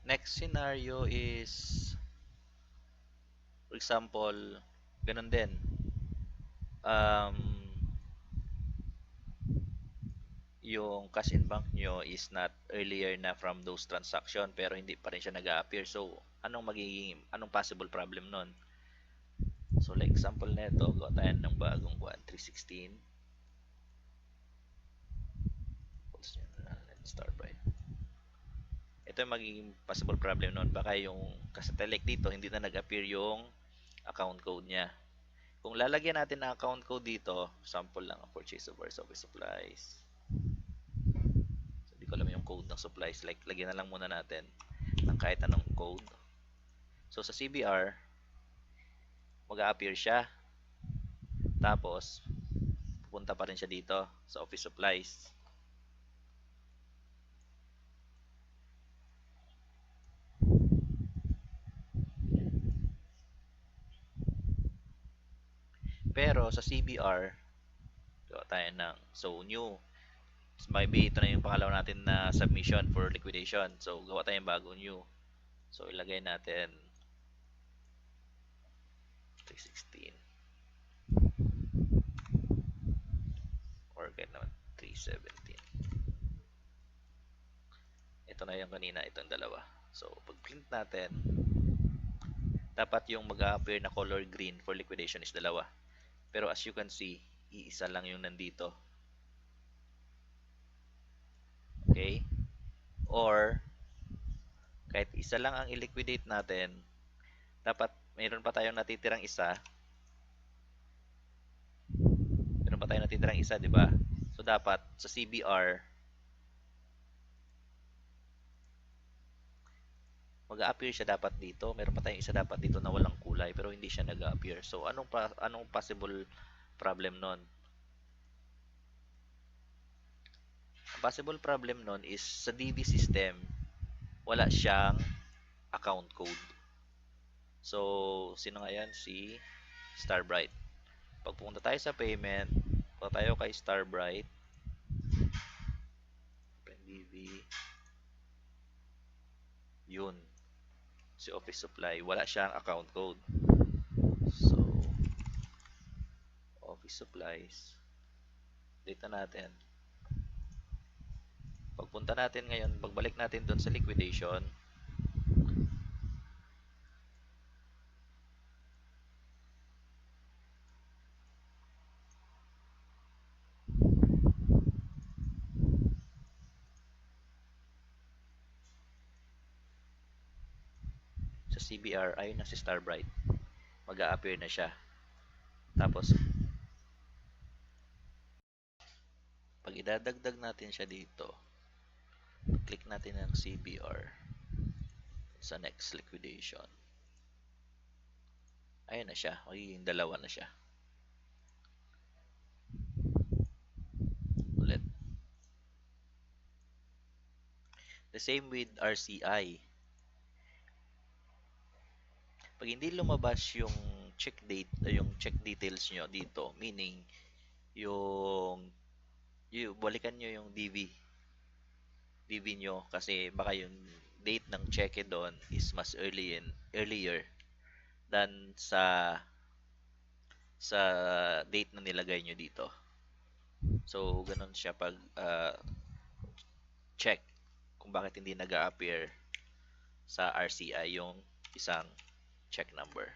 Next scenario is, for example, ganun din. Um, yung cash in bank nyo is not earlier na from those transaction pero hindi pa rin siya nag-appear. So, anong possible problem nun? So, like example nito, gawa tayo ng bagong 316. Let's start by. Ito yung magiging possible problem nun. Baka yung kasatelek dito, hindi na nag-appear yung account code niya. Kung lalagyan natin ang account code dito, sample lang ang purchase of our office supplies. So, hindi ko alam yung code ng supplies. Like, lagyan na lang muna natin ng kahit anong code. So, sa CBR, mag-a-appear siya. Tapos, pupunta pa rin siya dito sa office supplies. Pero sa CBR, gawa tayo ng new. Maybe ito na yung pangalawa natin na submission for liquidation. So, gawa tayo ng bago new. So, ilagay natin 316 or kahit naman 317. Ito na yung kanina, itong dalawa. So, pag print natin, dapat yung mag-appear na color green for liquidation is dalawa. Pero as you can see, iisa lang yung nandito. Okay? Or, kahit isa lang ang i-liquidate natin, dapat mayroon pa tayong natitirang isa. Meron pa tayong natitirang isa, di ba? So, dapat sa CBR, mag-a-appear siya dapat dito. Meron pa tayong isa dapat dito na walang kulay pero hindi siya nag-a-appear. So, anong possible problem nun? Ang possible problem nun is sa DB system, wala siyang account code. So, sino nga yan? Si Starbright. Pag pumunta tayo sa payment, punta tayo kay Starbright. Open DB. Yun. Si Office Supply, wala siyang account code. So, Office Supplies. Dito natin. Pagpunta natin ngayon, pagbalik natin doon sa liquidation, sa CBR, ayun na si Starbright. Mag-a-appear na siya. Tapos, pag idadagdag natin siya dito, click natin ang CBR sa next liquidation. Ayun na siya. Magiging dalawa na siya. Ulit. The same with RCI. Pag hindi lumabas yung check date o yung check details nyo dito, meaning yung balikan nyo yung DV nyo kasi baka yung date ng check doon is mas earlier than sa date na nilagay nyo dito. So, ganun siya pag check kung bakit hindi nag-a-appear sa RCI yung isang check number.